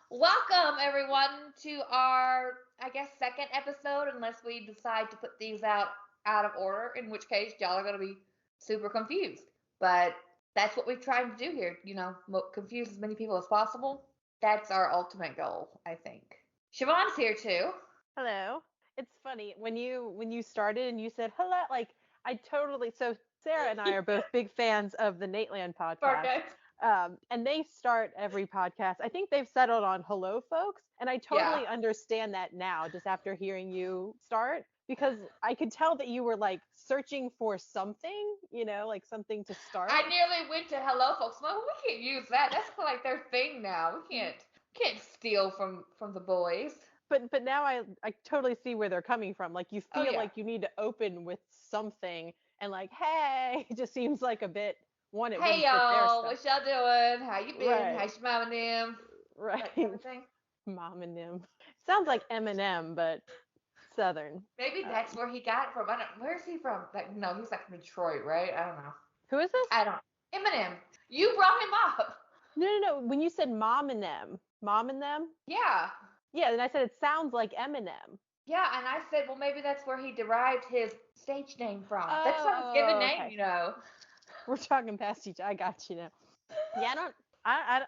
Welcome everyone to our, I guess, second episode, unless we decide to put these out of order, in which case y'all are gonna be super confused. But that's what we're trying to do here. Confuse as many people as possible. That's our ultimate goal, I think. Siobhan's here too. Hello. It's funny when you started and you said hello, like I totally so Sarah and I are both big fans of the Nateland podcast. Okay. And they start every podcast. I think they've settled on hello folks, and I Yeah. totally understand that now just after hearing you start because I could tell that you were like searching for something, like something to start. I nearly went to Hello Folks. Well, we can't use that. That's like their thing now. We can't steal from the boys. But now I totally see where they're coming from. Like you Oh feel yeah. like you need to open with something and like, hey, it just seems like a bit one, it Hey wouldn't fit their y'all, stuff. what y'all doing? How you been? Right. How's your mom and them? Right. That kind of thing. Mom and him. Sounds like Eminem, but Southern. Maybe that's Um, where he got it from. I don't. Where's he from? Like, no, he's like from Detroit, right? I don't know. who is this? I don't. Eminem. You brought him up. No. When you said mom and them. Yeah. Yeah, then I said it sounds like Eminem. Yeah, and I said, well, maybe that's where he derived his stage name from. That's not his given Oh, name, okay. you know. We're talking past each. I got you now. Yeah, I don't.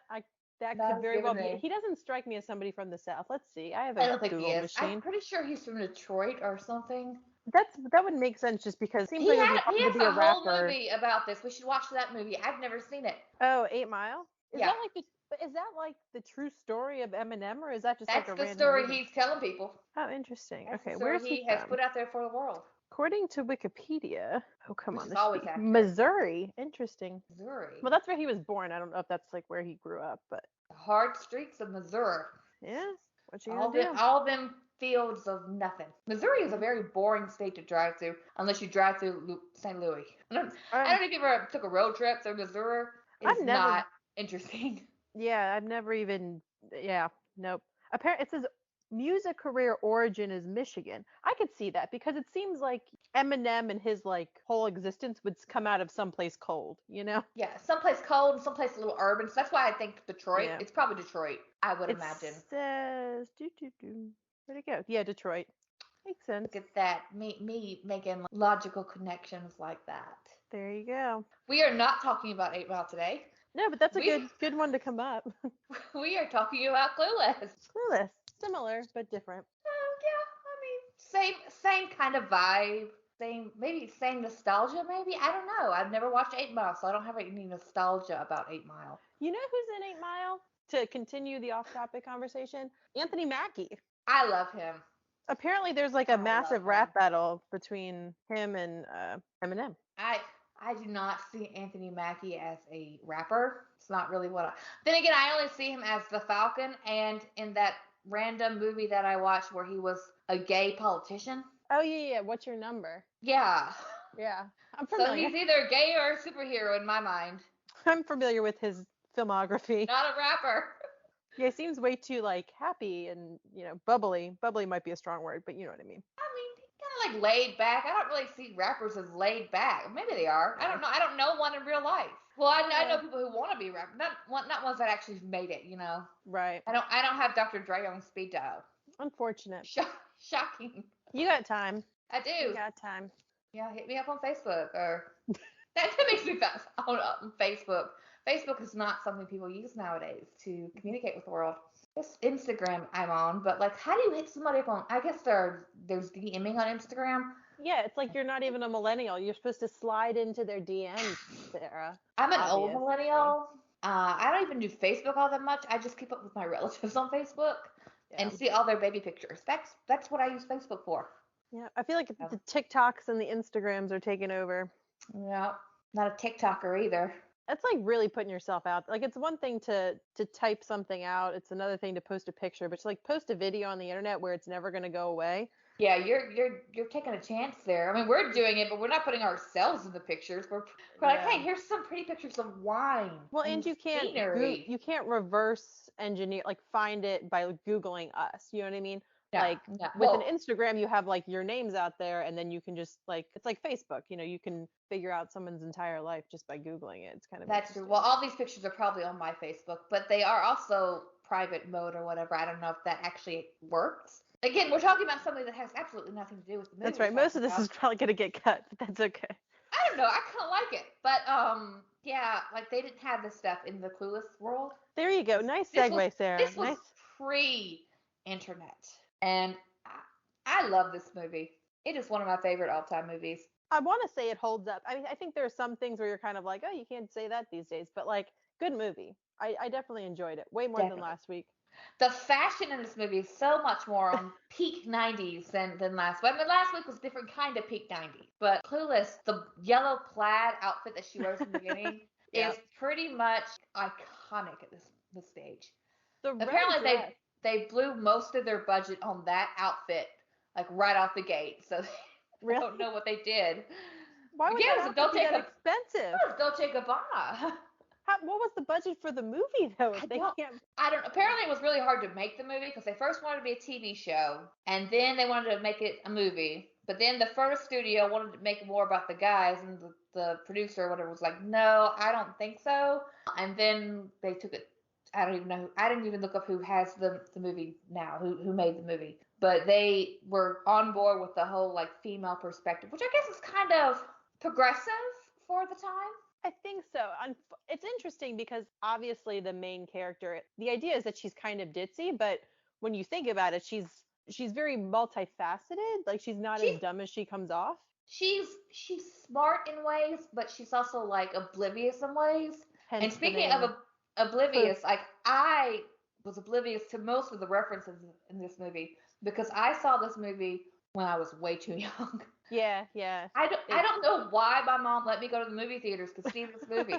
I that Not could his very given well be. name. He doesn't strike me as somebody from the South. Let's see. I have I a don't think he Google is. I'm machine. pretty sure he's from Detroit or something. That would make sense just because it seems He like it would be had he hard to has be a a whole rapper. movie about this. We should watch that movie. I've never seen it. Oh, 8 Mile. Is Yeah, that like the but is that like the true story of Eminem or is that just like that's a the random story movie? he's telling people. Oh, interesting. That's the Okay, story where's he he has from? put out there for the world, According to Wikipedia. Oh, come which on. is This should always be accurate. Missouri. Interesting. Well, Missouri, that's where he was born. I don't know if that's like where he grew up, but the hard streets of Missouri. yeah, what you All gonna them, do? all them fields of nothing. Missouri is a very boring state to drive through, unless you drive through St. Louis. I don't Um, know if you ever took a road trip through Missouri. It I've is never not interesting. Yeah, I've never even. Yeah, nope. Apparently, it says music career origin is Michigan. I could see that because it seems like Eminem and his like whole existence would come out of someplace cold, you know? Yeah, someplace cold and someplace a little urban. So that's why I think Detroit. Yeah. It's probably Detroit, I would It imagine. says where'd it go? Yeah, Detroit. Makes Look sense. at that. Me making logical connections like that. There you go. We are not talking about 8 Mile today. No, but that's a We good one to come up. we are talking about Clueless. Clueless. Similar but different. Yeah, I mean, same kind of vibe. Same nostalgia, maybe. I don't know. I've never watched 8 Mile, so I don't have any nostalgia about 8 Mile. You know who's in 8 Mile? To continue the off-topic conversation, Anthony Mackie. I love him. Apparently there's like a I love massive him. rap battle between him and Eminem. I I do not see Anthony Mackie as a rapper. It's not really what I. Then again, I only see him as the Falcon, and in that random movie that I watched where he was a gay politician. Oh yeah. What's your number? Yeah. Yeah, I'm So familiar. he's either gay or a superhero in my mind. I'm familiar with his filmography. Not a rapper. Yeah, he seems way too like happy and bubbly. Bubbly might be a strong word, but you know what I mean. I mean, kind of like laid back. I don't really see rappers as laid back. Maybe they are. I Yeah. don't know. I don't know one in real life. Well, I know Yeah. people who want to be rappers, not ones that actually made it. You know. Right. I don't have Dr. Dre on speed dial. Unfortunate. Shocking. You got time. I You do. got time. Yeah, hit me up on Facebook or that makes me fast on Facebook. Facebook is not something people use nowadays to communicate with the world. It's Instagram I'm on, but like, how do you hit somebody up on? I guess there's DMing on Instagram. Yeah, it's like you're not even a millennial. You're supposed to slide into their DMs, Sarah. I'm an old Obviously. millennial. I don't even do Facebook all that much. I just keep up with my relatives on Facebook and Yeah. see all their baby pictures. That's what I use Facebook for. Yeah. I feel like Yeah, the TikToks and the Instagrams are taking over. yeah. Not a TikToker either. It's like really putting yourself out. Like it's one thing to type something out. It's another thing to post a picture, but to like post a video on the internet where it's never going to go away. Yeah, you're taking a chance there. I mean, we're doing it, but we're not putting ourselves in the pictures. We're like, hey, Yeah. here's some pretty pictures of wine Well, and and you scenery. can't reverse engineer like find it by googling us. You know what I mean? Yeah, Like yeah. with an Well, Instagram, you have like your names out there, and then you can just like it's like Facebook. You can figure out someone's entire life just by googling it. It's kind of that's true. Well, interesting. all these pictures are probably on my Facebook, but they are also private mode or whatever. I don't know if that actually works. Again, we're talking about something that has absolutely nothing to do with the movie. That's right. Most of this is probably gonna get cut, but that's okay. I don't know. I kind of like it, but yeah, like they didn't have this stuff in the Clueless world. There you go. Nice segue, Sarah. This was nice. pre-internet, and I love this movie. It is one of my favorite all-time movies. I want to say it holds up. I mean, I think there are some things where you're kind of like, oh, you can't say that these days, but like, good movie. I definitely enjoyed it way more than last week. The fashion in this movie is so much more on peak 90s than last week. I mean, last week was a different kind of peak 90s, but Clueless, the yellow plaid outfit that she wears in the beginning is pretty much iconic at this stage. Apparently, they blew most of their budget on that outfit, like right off the gate. So I don't know what they did. Why would that outfit be that expensive? It was Dolce & Gabbana. What was the budget for the movie though? I don't. Apparently, it was really hard to make the movie because they first wanted to be a TV show, and then they wanted to make it a movie. But then the first studio wanted to make it more about the guys, and the producer or whatever was like, "No, I don't think so." And then they took it. I don't even know. I didn't even look up who has the movie now, who made the movie. But they were on board with the whole like female perspective, which I guess is kind of progressive for the time. I think so. It's interesting because obviously the main character, the idea is that she's kind of ditzy, but when you think about it, she's very multifaceted. Like she's not as dumb as she comes off. She's smart in ways, but she's also like oblivious in ways. Hence and speaking of oblivious, like I was oblivious to most of the references in this movie because I saw this movie when I was way too young. Yeah. I don't know why my mom let me go to the movie theaters to see this movie.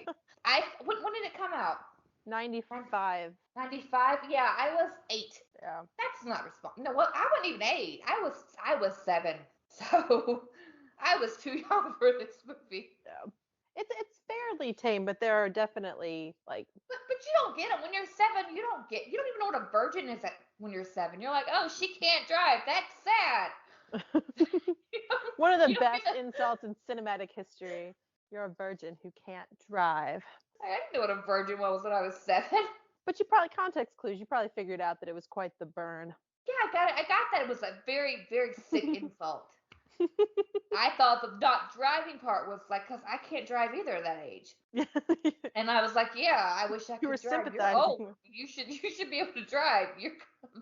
When did it come out? 95. 95? Yeah, I was 8. Yeah. That's not responsible. No, well, I wasn't even 8. I was 7. So I was too young for this movie. Yeah. It's fairly tame, but there are definitely like. But you don't get them when you're 7. You don't even know what a virgin is when you're 7. You're like, oh, she can't drive. That's sad. One of the best insults in cinematic history. You're a virgin who can't drive. I didn't know what a virgin was when I was 7. But you probably, context clues, you probably figured out that it was quite the burn. Yeah, I got it. I got that it was a very, very sick insult. I thought the not driving part was like, because I can't drive either at that age. And I was like, yeah, I wish I could drive. Sympathizing. You should be able to drive. You're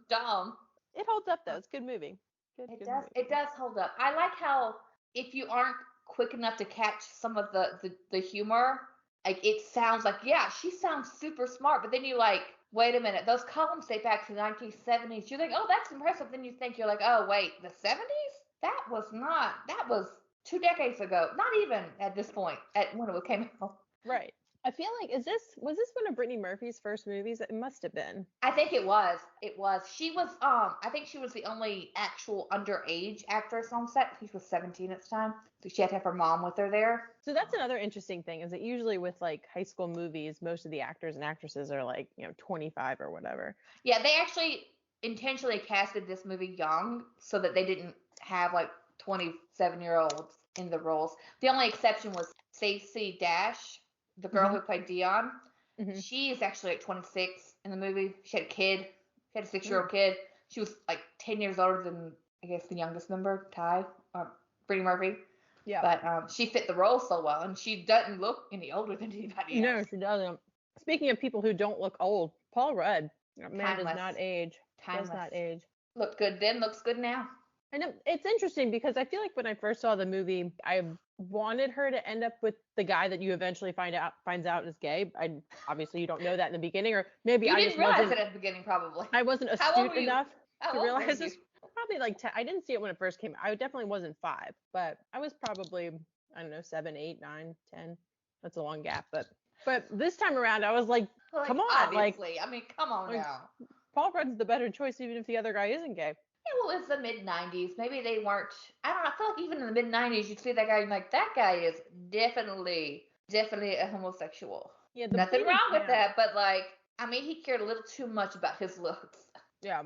dumb. It holds up though. It's a good movie. It does hold up. I like how if you aren't quick enough to catch some of the humor, like it sounds like, yeah, she sounds super smart, but then you like, wait a minute, those columns date back to the 1970s. You think, oh, that's impressive. Then you think, you're like, oh, wait, the 70s? That was 2 decades ago. Not even at this point, when it came out. Right. I feel like, was this one of Brittany Murphy's first movies? It must have been. I think it was. She was, I think she was the only actual underage actress on set. She was 17 at the time. So she had to have her mom with her there. So that's another interesting thing, is that usually with like high school movies, most of the actors and actresses are like, 25 or whatever. Yeah, they actually intentionally casted this movie young so that they didn't have like 27-year-olds in the roles. The only exception was Stacey Dash, the girl who played Dion. Mm-hmm. She is actually like 26 in the movie. She had a kid. She had a 6-year-old kid. She was like 10 years older than, I guess, the youngest member, Ty, Brittany Murphy. Yeah. But she fit the role so well, and she doesn't look any older than anybody else. No, she doesn't. Speaking of people who don't look old, Paul Rudd. That man does not age. Timeless. Does not age. Looked good then, looks good now. And it's interesting because I feel like when I first saw the movie, I wanted her to end up with the guy that you eventually finds out is gay. Obviously you don't know that in the beginning, or maybe I just realize it at the beginning probably. I wasn't astute enough to realize this. Probably like 10. I didn't see it when it first came out. I definitely wasn't 5, but I was probably, I don't know, 7, 8, 9, 10. That's a long gap, but this time around I was like come on, obviously. I mean, come on now. Paul Rudd's the better choice, even if the other guy isn't gay. Yeah, well, it's the mid-90s. Maybe they weren't. I don't know. I feel like even in the mid-90s, you'd see that guy and like, that guy is definitely a homosexual. Yeah, nothing wrong with that, but like, I mean, he cared a little too much about his looks. Yeah.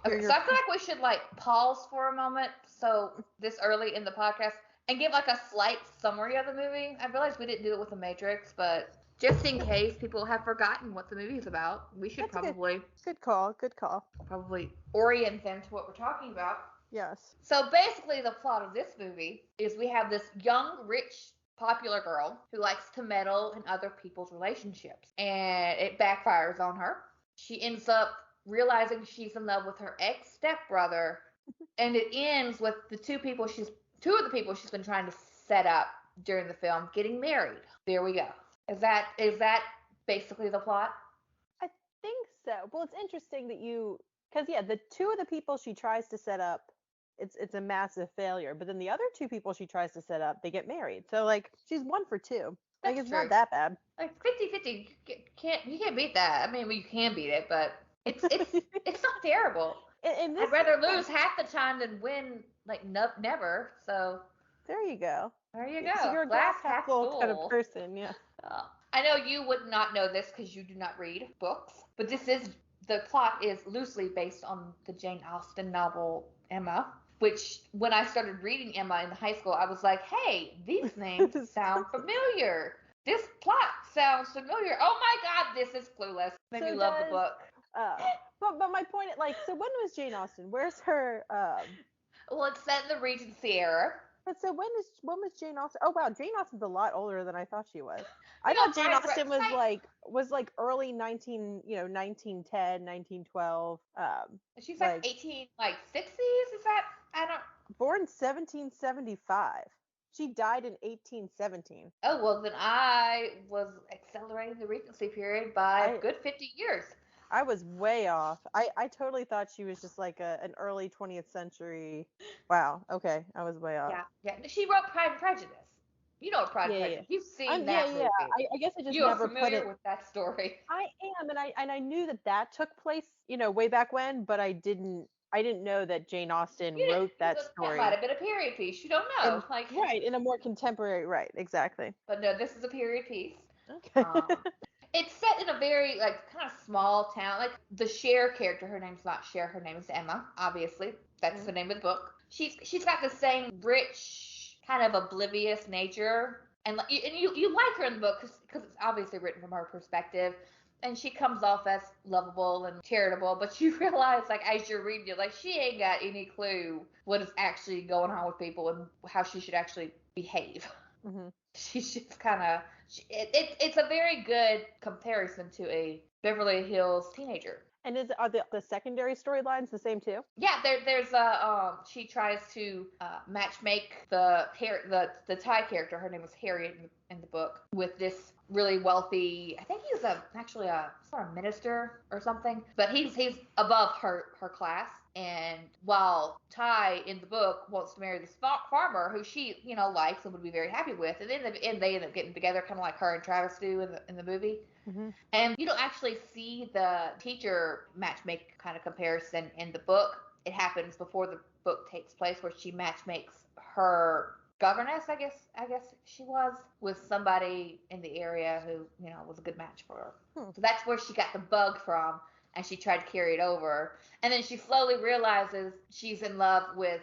Okay, so I feel like we should like pause for a moment. So this early in the podcast and give like a slight summary of the movie. I realized we didn't do it with The Matrix, but Just in case people have forgotten what the movie's about, we should That's a good call. Good call. probably orient them to what we're talking about. Yes. So basically, the plot of this movie is we have this young, rich, popular girl who likes to meddle in other people's relationships, and it backfires on her. She ends up realizing she's in love with her ex stepbrother, and it ends with two of the people she's been trying to set up during the film getting married. There we go. Is that basically the plot? I think so. Well, it's interesting that because yeah, the two of the people she tries to set up, it's a massive failure. But then the other two people she tries to set up, they get married. So like she's 1 for 2. Like That's it's true. not that bad. Like 50-50, you can't beat that. I mean, well, you can beat it, but it's not terrible. And this, I'd rather lose half the time than win like never. So there you go. there you So go. you're a Glass half half full kind of full. person, yeah. I know you would not know this because you do not read books, but the plot is loosely based on the Jane Austen novel Emma. Which, when I started reading Emma in high school, I was like, "Hey, these names sound familiar. This plot sounds familiar. Oh my God, this is Clueless." Made me love the book. But my point, like, so when was Jane Austen? Where's her? Well, it's set in the Regency era. But so when was Jane Austen? Oh wow, Jane Austen's a lot older than I thought she was. I You know, thought Jane Austen was like early 1910, 1912. She's like Like 60s. Is that? I don't. born 1775. She died in 1817. Oh well, then I was accelerating the Regency period by a good 50 years. I was way off. I totally thought she was just like an early 20th century. Wow. Okay, I was way off. Yeah. She wrote Pride and Prejudice. You know what Pride and Prejudice? You've seen that movie. I guess I just You're never put it. With that story. I am, and I knew that took place, way back when, but I didn't know that Jane Austen wrote that story. That might have been a period piece. You don't know. Right, in a more contemporary, right, exactly. But no, this is a period piece. Okay. It's set in a very kind of small town. Like the Cher character, her name's not Cher, her name is Emma. Obviously, that's the name of the book. She's got the same rich, kind of oblivious nature, and you like her in the book because it's obviously written from her perspective, and she comes off as lovable and charitable. But you realize, like as you're reading it, like she ain't got any clue what is actually going on with people and how she should actually behave. Mm-hmm. She's just kind of it's a very good comparison to a Beverly Hills teenager. And are the secondary storylines the same too? Yeah, there's a she tries to match make the Thai character. Her name was Harriet in the book, with this really wealthy. I think he's actually a sort of minister or something, but he's above her class. And while Ty in the book wants to marry this farmer who she likes and would be very happy with, and in the end they end up getting together, kind of like her and Travis do in the movie. Mm-hmm. And you don't actually see the teacher matchmake kind of comparison in the book. It happens before the book takes place, where she matchmakes her governess, I guess she was, with somebody in the area who was a good match for her. So that's where she got the bug from, and she tried to carry it over. And then she slowly realizes she's in love with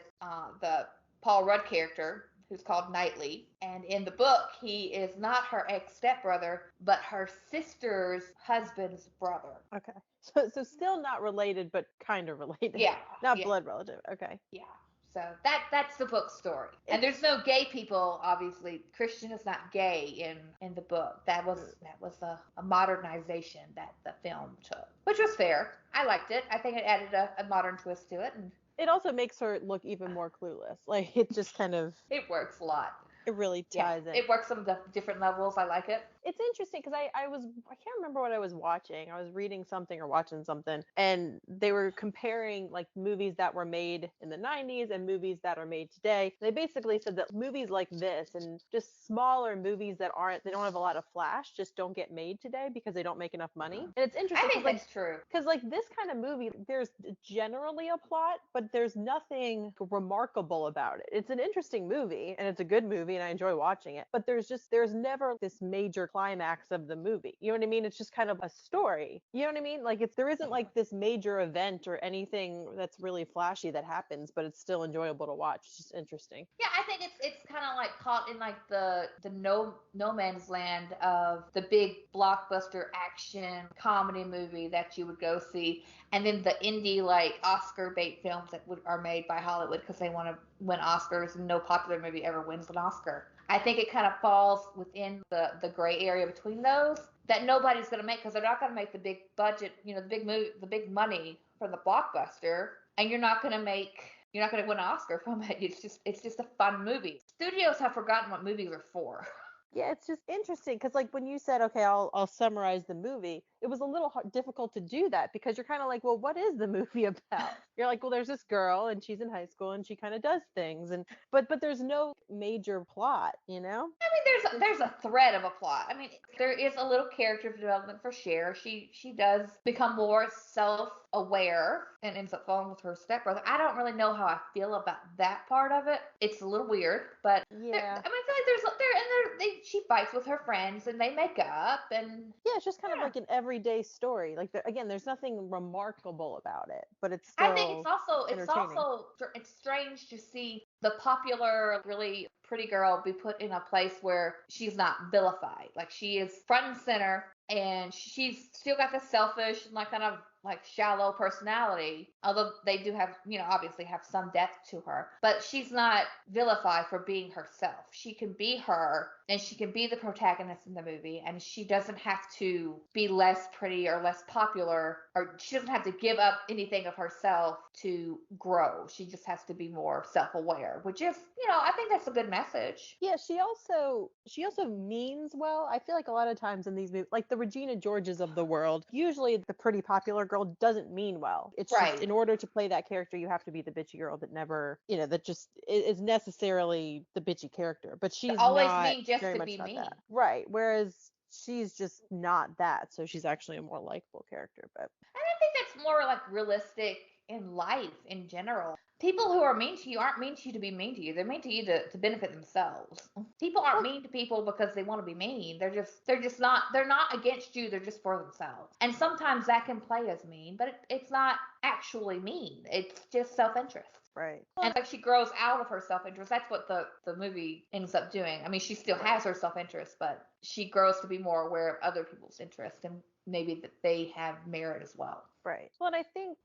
the Paul Rudd character, who's called Knightley. And in the book, he is not her ex-stepbrother, but her sister's husband's brother. Okay. So still not related, but kind of related. Yeah. Not blood relative. Okay. Yeah. So that's the book story. And there's no gay people, obviously. Christian is not gay in the book. That was a modernization that the film took, which was fair. I liked it. I think it added a modern twist to it. And it also makes her look even more clueless. Like it just kind of... It works a lot. It really ties in. It works on the different levels. I like it. It's interesting because I can't remember what I was watching. I was reading something or watching something, and they were comparing like movies that were made in the 90s and movies that are made today. They basically said that movies like this and just smaller movies they don't have a lot of flash, just don't get made today because they don't make enough money. And it's interesting. I think that's true. Because like this kind of movie, there's generally a plot, but there's nothing remarkable about it. It's an interesting movie and it's a good movie. and I enjoy watching it, but there's never this major climax of the movie. You know what I mean? It's just kind of a story. You know what I mean? Like there isn't like this major event or anything that's really flashy that happens, but it's still enjoyable to watch. It's just interesting. Yeah, I think it's kind of like caught in like the no man's land of the big blockbuster action comedy movie that you would go see, and then the indie like Oscar bait films that are made by Hollywood because they want to win Oscars, and no popular movie ever wins an Oscar. I think it kind of falls within the gray area between those that nobody's going to make because they're not going to make the big budget, the big movie, the big money for the blockbuster, and you're not going to win an Oscar from it. It's just a fun movie. Studios have forgotten what movies are for. Yeah, it's just interesting because like when you said, okay, I'll summarize the movie, it was a little difficult to do that because you're kind of like, well, what is the movie about? You're like, well, there's this girl and she's in high school and she kind of does things, and but there's no major plot, you know? I mean, there's a thread of a plot. I mean, there is a little character development for Cher. She does become more self-aware and ends up falling with her stepbrother. I don't really know how I feel about that part of it. It's a little weird, but Yeah. I mean, I feel like she fights with her friends and they make up and Yeah, it's just kind of like an everyday story. Like again, there's nothing remarkable about it, but it's I think still entertaining. it's strange to see the popular, really pretty girl be put in a place where she's not vilified. Like she is front and center, and she's still got the selfish and like kind of like shallow personality. Although they do have, obviously have some depth to her, but she's not vilified for being herself. She can be her, and she can be the protagonist in the movie, and she doesn't have to be less pretty or less popular, or she doesn't have to give up anything of herself to grow. She just has to be more self-aware, which is, I think that's a good message. Yeah, she also means well. I feel like a lot of times in these movies, like the Regina Georges of the world, usually the pretty popular girl doesn't mean well. It's just Right. in order to play that character, you have to be the bitchy girl that never, that just is necessarily the bitchy character. But she's Always not mean just very to much be not mean. that. Right. Whereas she's just not that. So she's actually a more likable character. But And I think that's more like realistic in life in general. People who are mean to you aren't mean to you to be mean to you. They're mean to you to benefit themselves. People aren't well, mean to people because they want to be mean. They're not against you. They're just for themselves. And sometimes that can play as mean, but it's not actually mean. It's just self-interest. right. And like she grows out of her self-interest. That's what the movie ends up doing. I mean, she still has her self-interest, but she grows to be more aware of other people's interests and maybe that they have merit as well. Right. Well, and I think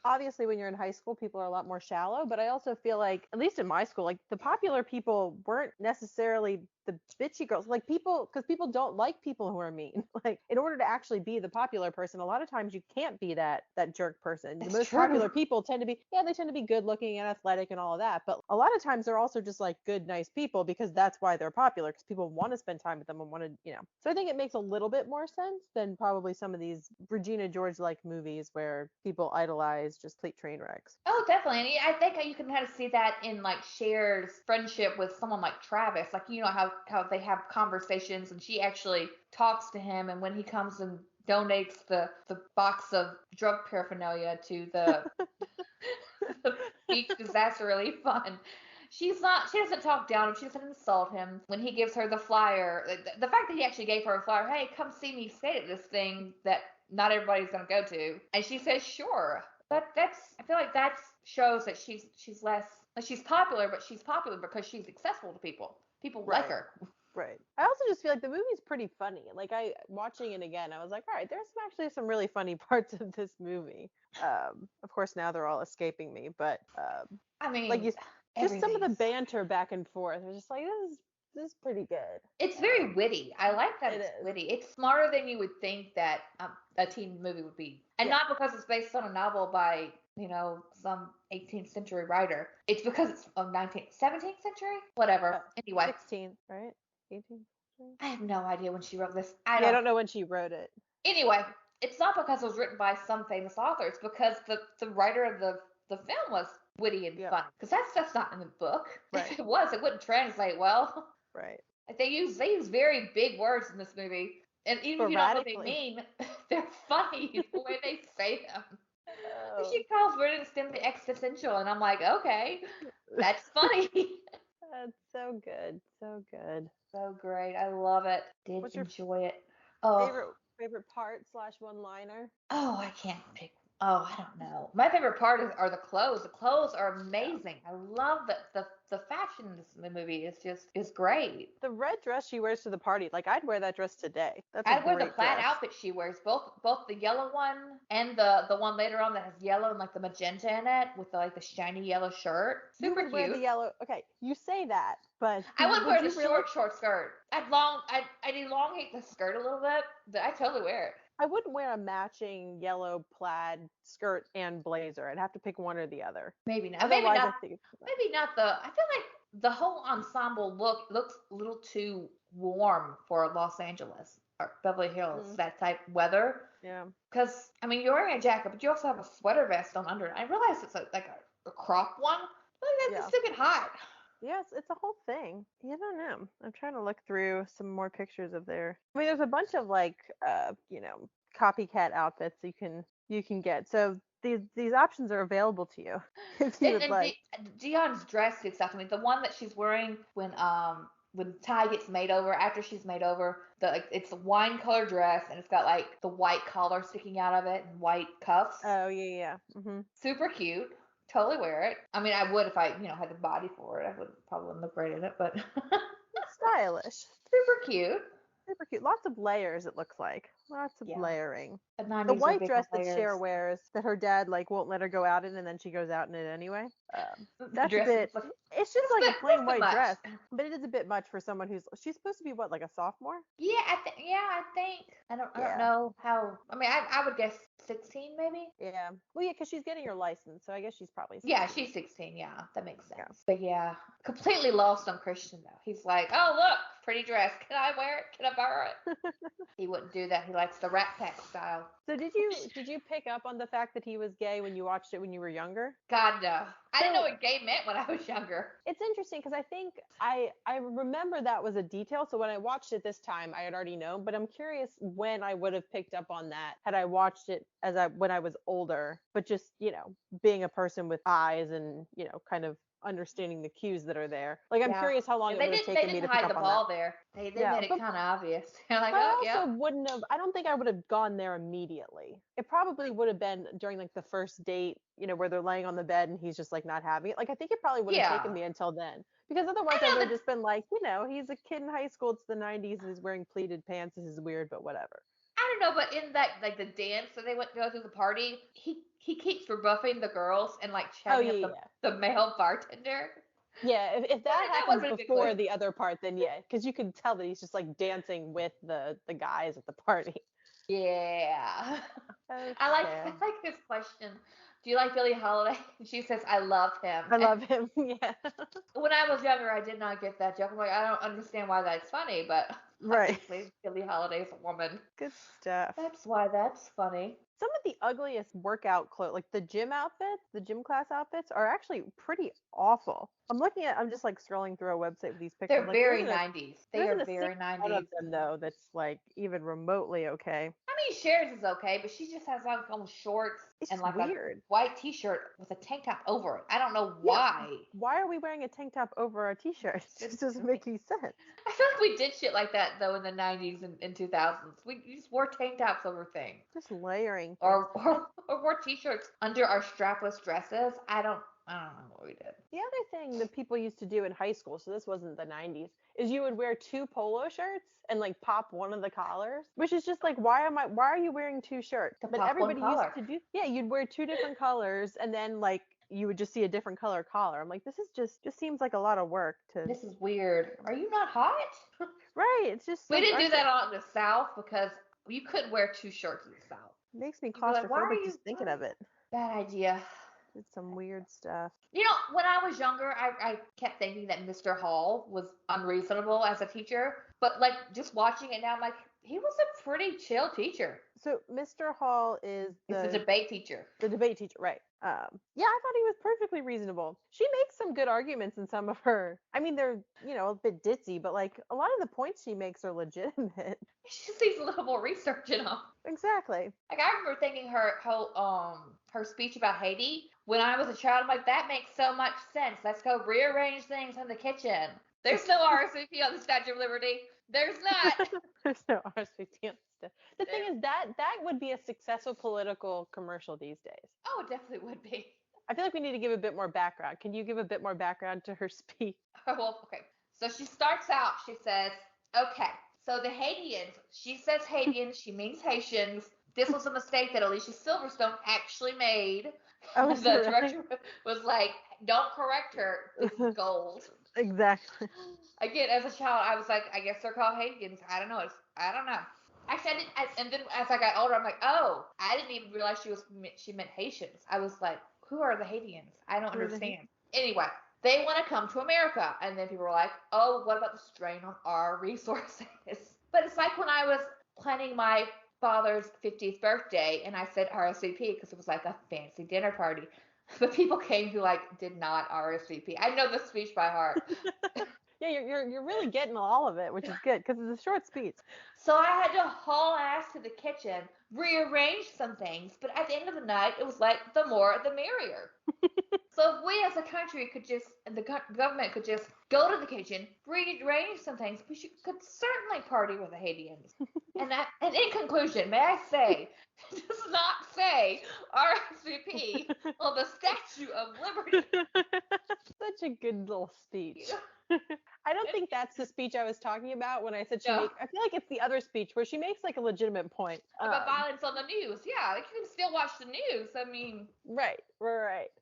obviously when you're in high school, people are a lot more shallow, but I also feel like, at least in my school, like the popular people weren't necessarily the bitchy girls. Like because people don't like people who are mean. Like in order to actually be the popular person, a lot of times you can't be that jerk person. The That's most true. popular people tend to be, yeah, they tend to be good looking and athletic and all of that. But a lot of times they're also just like good, nice people because that's why they're popular, because people want to spend time with them and want to. So I think it makes a little bit more sense than probably some of these Regina George like movies where people idolize just complete train wrecks. Oh, definitely. And I think you can kind of see that in like Cher's friendship with someone like Travis. Like how they have conversations and she actually talks to him, and when he comes and donates the box of drug paraphernalia to the the beach disaster relief fund. She doesn't talk down him. She doesn't insult him. When he gives her the flyer, the fact that he actually gave her a flyer, hey, come see me skate at this thing that not everybody's going to go to. And she says, sure. I feel like that shows that she's less, like she's popular, but she's popular because she's accessible to people. People like Right. her. Right. I also just feel like the movie's pretty funny. Like watching it again, I was like, all right, there's actually some really funny parts of this movie. Of course now they're all escaping me, but I like mean, you, just some of the everything's. banter back and forth. I was just like, this is pretty good. It's very witty. I like that It it's is. witty. It's smarter than you would think that a teen movie would be. And Yeah. not because it's based on a novel by, some 18th century writer. It's because it's of 17th century? Whatever. Anyway, 16th, right? 18th. I have no idea when she wrote this. Yeah, I don't know when she wrote it. Anyway, it's not because it was written by some famous author. It's because the writer of the film was witty and Yep. funny. Because that stuff's not in the book. Right. If it was, it wouldn't translate well. Right. Like, they use very big words in this movie, and even if you don't know what they Sporadically. mean, they're funny the way they say them. Oh, She calls British STEM the existential, and I'm like, okay, that's funny. So good. So good. So great. I love it. Did What's your enjoy it. Oh, favorite part slash one liner? oh, I can't pick. Oh, I don't know. My favorite part are the clothes. The clothes are Yeah. amazing. I love the fashion in this movie is great. The red dress she wears to the party, like I'd wear that dress today. That's a I'd wear the great plaid dress. outfit she wears, both the yellow one and the one later on that has yellow and like the magenta in it with like the shiny yellow shirt. You Super would wear the cute. yellow. Okay, you say that, but I would would wear the you really? short skirt. I'd elongate the skirt a little bit, but I totally wear it. I wouldn't wear a matching yellow plaid skirt and blazer. I'd have to pick one or the other. Maybe not. Otherwise, I think it's Maybe not the. I feel like the whole ensemble looks a little too warm for Los Angeles or Beverly Hills, mm, that type weather. yeah. Because I mean, you're wearing a jacket, but you also have a sweater vest on under it. I realize it's a crop one. I feel like that's Yeah. just to get hot. Yes, it's a whole thing. You don't know. I'm trying to look through some more pictures of their. I mean, there's a bunch of like, copycat outfits you can get. So these options are available to you if you would And like. Dion's dress sticks out to me. The one that she's wearing when Ty gets made over, after she's made over, it's a wine color dress and it's got like the white collar sticking out of it and white cuffs. Oh yeah, yeah. Super cute. Totally wear it. I mean, I would if I had the body for it. I would probably wouldn't look great in it, but It's stylish. super cute. Super cute. Lots of layers, it looks like. Lots of Yeah. layering. The The 90s are white big on dress that Cher layers. wears, that her dad like won't let her go out in, and then she goes out in it anyway. The That's a dress bit. is like It's just like a plain that's too white much. dress, but it is a bit much for someone she's supposed to be what, like a sophomore? I think I don't Yeah. know how. I mean, I would guess 16 maybe. Yeah. Well, yeah, because she's getting her license, so I guess she's probably 16. Yeah, she's 16. Yeah, that makes sense. Yeah. But yeah, completely lost on Christian though. He's like, oh look, pretty dress. Can I wear it? Can I borrow it? He wouldn't do that. He likes the Rat Pack style. So did you pick up on the fact that he was gay when you watched it when you were younger? God no. I didn't know So what gay meant when I was younger. it's interesting because I think I remember that was a detail. So when I watched it this time, I had already known, but I'm curious when I would have picked up on that had I watched it when I was older, but just, being a person with eyes and, kind of understanding the cues that are there. Like I'm Yeah. curious how long Yeah, it would have they taken me didn't to pick hide the up on that. ball there. They Yeah, made it but kind of obvious. You're like, but oh I yeah. also wouldn't have. I don't think I would have gone there immediately. It probably would have been during like the first date, where they're laying on the bed and he's just like not having it. Like I think it probably would have taken Yeah. me until then, because otherwise I I know would have that just been like, he's a kid in high school. It's the '90s and he's wearing pleated pants. This is weird, but whatever. I don't know, but in that like the dance that they went to go through the party, he keeps rebuffing the girls and like Oh chatting yeah, up yeah. the male bartender. Yeah, if that That would happens have been before good. the other part, then yeah, because you can tell that he's just like dancing with the guys at the party. Yeah. So I sad. like his question. Do you like Billie Holiday? And she says, I love him. I And love him. Yeah. when I was younger, I did not get that joke. I'm like, I don't understand why that's funny, but Right. obviously Billie Holiday's a woman. Good stuff. That's why that's funny. Some of the ugliest workout clothes, like the gym outfits, the gym class outfits, are actually pretty awful. I'm just like scrolling through a website with these pictures. They're Like very 90s. there They are isn't a very single one of 90s. them though that's like even remotely okay. I mean, Cher's is okay, but she just has on almost shorts It's and just like a weird. white t-shirt with a tank top over it. I don't know Yeah. why. Why are we wearing a tank top over our t-shirt? It just doesn't make any sense. I feel like we did shit like that though in the 90s and 2000s. We just wore tank tops over things. Just layering things. Or wore t-shirts under our strapless dresses. I don't know what we did. The other thing that people used to do in high school, so this wasn't the 90s, is you would wear two polo shirts and like pop one of the collars, which is just like, why are you wearing two shirts? To But pop one everybody used collar. to do, yeah, you'd wear two different colors and then like you would just see a different color collar. I'm like, this is just seems like a lot of work to. This is weird. Are you not hot? Right, it's just We like, didn't do that out in the South because you couldn't wear two shirts in the South. makes me You'd be like, why are claustrophobic you? just thinking of it. Bad idea. Did some weird stuff. You know, when I was younger, I kept thinking that Mr. Hall was unreasonable as a teacher. But, like, just watching it now, I'm like, he was a pretty chill teacher. So Mr. Hall is He's a debate teacher. the debate teacher, right? Yeah, I thought he was perfectly reasonable. She makes some good arguments in some of her. I mean, they're a bit ditzy, but like a lot of the points she makes are legitimate. She just needs a little more research in them. Exactly. Like I remember thinking her speech about Haiti when I was a child. I'm like, that makes so much sense. Let's go rearrange things in the kitchen. There's no RSVP on the Statue of Liberty. There's not. There's no RSVP on stuff. The thing is that would be a successful political commercial these days. Oh, it definitely would be. I feel like we need to give a bit more background. Can you give a bit more background to her speech? Well, okay. So she starts out, she says, okay, so the Haitians, she says Haitians, she means Haitians. This was a mistake that Alicia Silverstone actually made. Oh, The director was like, don't correct her. This is gold. Exactly. Again, as a child, I was like, I guess they're called Haitians. I don't know. Actually, I didn't. And then as I got older, I'm like, oh, I didn't even realize she meant Haitians. I was like, who are the Haitians? I don't understand. Anyway, they want to come to America, and then people were like, oh, what about the strain on our resources? But it's like when I was planning my father's 50th birthday, and I said RSVP because it was like a fancy dinner party. But people came who like did not RSVP. I know the speech by heart. Yeah, you're really getting all of it, which is good because it's a short speech. So I had to haul ass to the kitchen, rearrange some things, but at the end of the night, it was like the more the merrier. So if we as a country could just, the government could just go to the kitchen, rearrange some things, we could certainly party with the Haitians. And in conclusion, may I say, it does not say RSVP on the Statue of Liberty. Such a good little speech. I don't think that's the speech I was talking about when I said I feel like it's the other speech where she makes like a legitimate point. About violence on the news. Yeah, they can still watch the news. I mean. Right.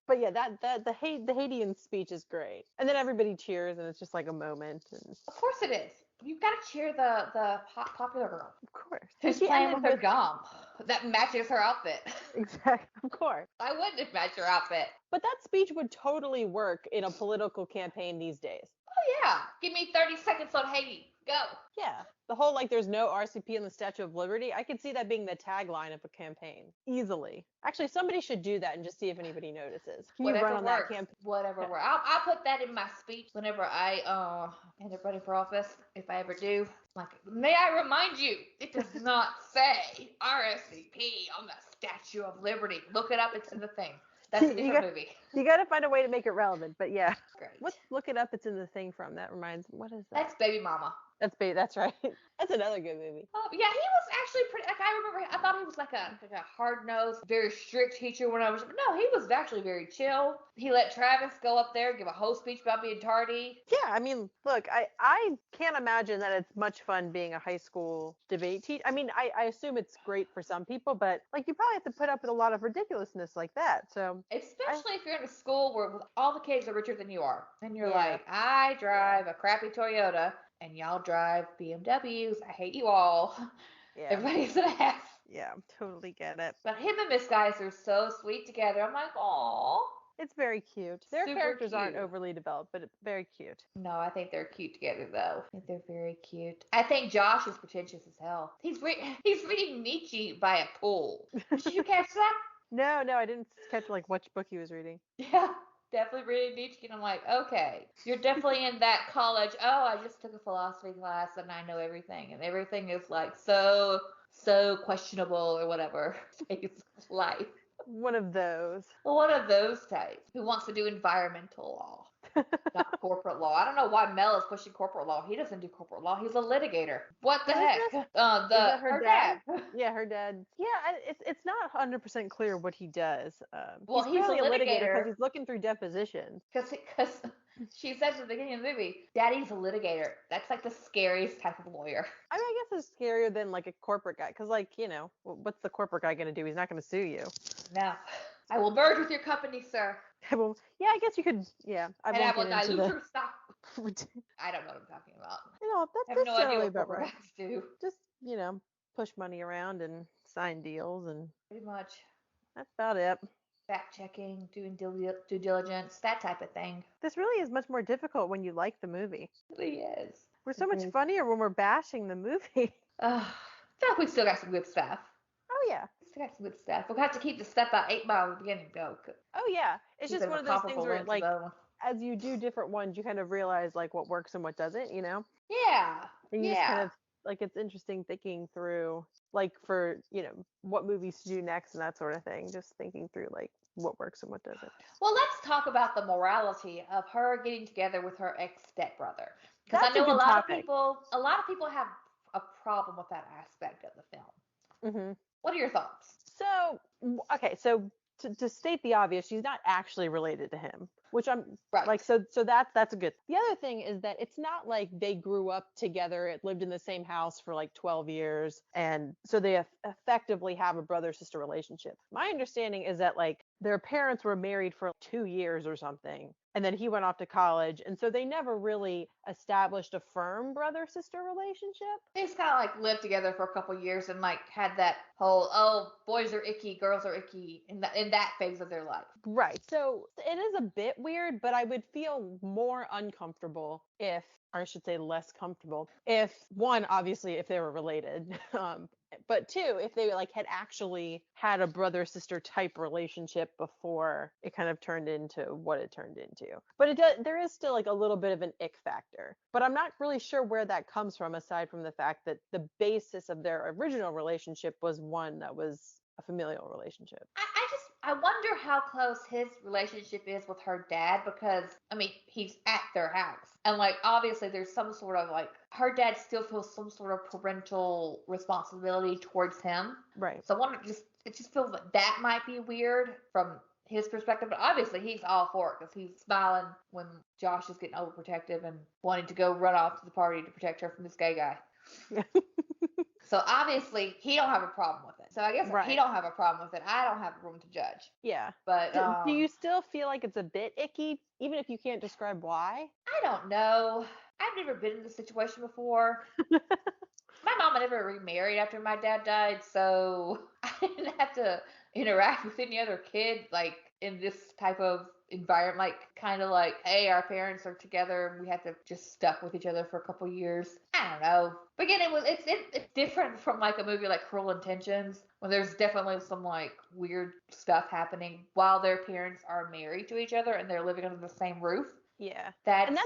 But yeah, the Haitian speech is great. And then everybody cheers and it's just like a moment. And... Of course it is. You've got to cheer the popular girl. Of course. Who's playing with her gum that matches her outfit. Exactly. Of course. Why wouldn't it match her outfit? But that speech would totally work in a political campaign these days. Oh, yeah. Give me 30 seconds on Haiti. Go. Yeah. The whole, like, there's no RCP in the Statue of Liberty. I could see that being the tagline of a campaign. Easily. Actually, somebody should do that and just see if anybody notices. Can you run on that campaign? Whatever works. I'll put that in my speech whenever I end up running for office, if I ever do. Like, may I remind you, it does not say RSVP on the Statue of Liberty. Look it up. It's in the thing. That's a different movie. You got to find a way to make it relevant, but yeah. Great. What's Look It Up? It's in the thing from. That reminds me. What is that? That's Baby Mama. That's right. That's another good movie. Oh, yeah, he was actually pretty, like, I remember, I thought he was like a hard-nosed, very strict teacher when I was, no, he was actually very chill. He let Travis go up there, give a whole speech about being tardy. Yeah, I mean, look, I can't imagine that it's much fun being a high school debate teacher. I mean, I assume it's great for some people, but, like, you probably have to put up with a lot of ridiculousness like that, so. Especially if you're in a school where all the kids are richer than you are. And you're like, I drive a crappy Toyota, and y'all drive BMWs. I hate you all. Yeah. Everybody's an ass. Yeah, totally get it. But him and Miss Guys are so sweet together. I'm like, aw. It's very cute. Their characters aren't overly developed, but very cute. No, I think they're cute together, though. I think they're very cute. I think Josh is pretentious as hell. He's reading Nietzsche by a pool. Did you catch that? No, I didn't catch like which book he was reading. Yeah. Definitely reading Nietzsche, and I'm like, okay, you're definitely in that college. Oh, I just took a philosophy class and I know everything, and everything is like so questionable or whatever. It's life. One of those types who wants to do environmental law, not corporate law. I don't know why Mel is pushing corporate law. He doesn't do corporate law. He's a litigator. What the heck? Her dad. Yeah, her dad. Yeah, it's not 100% clear what he does. Well, he's a litigator because he's looking through depositions. Because she says at the beginning of the movie, Daddy's a litigator. That's like the scariest type of lawyer. I mean, I guess it's scarier than like a corporate guy. Because, like, what's the corporate guy going to do? He's not going to sue you. No. I will merge with your company, sir. Well, yeah, I guess you could, yeah. I will dilute your stock. I don't know what I'm talking about. That's no idea what corporate guys do. Just, push money around and sign deals and... Pretty much. That's about it. Fact checking, doing due diligence, that type of thing. This really is much more difficult when you like the movie. It really is. We're so much funnier when we're bashing the movie. I feel like we still got some good stuff. Oh yeah. It's got some good stuff. We'll have to keep the stuff about 8 Mile at the beginning, though. Oh yeah. It's Keep just it one a of those things comparable where length of like the other one. as you do different ones, you kind of realize like what works and what doesn't, you know? Yeah. And you just kind Yeah. of like it's interesting thinking through like for, what movies to do next and that sort of thing. Just thinking through like what works and what doesn't. Well, let's talk about the morality of her getting together with her ex stepbrother, because I That's a know good topic. a lot of people have a problem with that aspect of the film. Hmm. What are your thoughts? So, okay, so to state the obvious, she's not actually related to him, which I'm Right. like, so that's a good. The other thing is that it's not like they grew up together, lived in the same house for like 12 years, and so they effectively have a brother-sister relationship. My understanding is that like their parents were married for 2 years or something, and then he went off to college, and so they never really established a firm brother-sister relationship. They just kind of like lived together for a couple years and like had that whole, oh, boys are icky, girls are icky in that phase of their life. Right. So it is a bit weird, but I would feel more uncomfortable if, or I should say less comfortable, if one, obviously, if they were related, but two, if they like had actually had a brother sister type relationship before it kind of turned into what it turned into. But there is still like a little bit of an ick factor. But I'm not really sure where that comes from, aside from the fact that the basis of their original relationship was one that was a familial relationship. I wonder how close his relationship is with her dad, because I mean he's at their house and like obviously there's some sort of like her dad still feels some sort of parental responsibility towards him. Right. So I wonder, it just feels like that might be weird from his perspective, but obviously he's all for it because he's smiling when Josh is getting overprotective and wanting to go run off to the party to protect her from this gay guy. Yeah. So obviously he don't have a problem with it. So I guess if he Right. don't have a problem with it, I don't have room to judge. Yeah. But Do you still feel like it's a bit icky, even if you can't describe why? I don't know. I've never been in this situation before. My mama never remarried after my dad died, so I didn't have to interact with any other kid like in this type of environment. Like kind of like, hey, our parents are together, and we had to just stuck with each other for a couple years. I don't know. But again, it's different from like a movie like Cruel Intentions, when there's definitely some like weird stuff happening while their parents are married to each other and they're living under the same roof. Yeah. That's And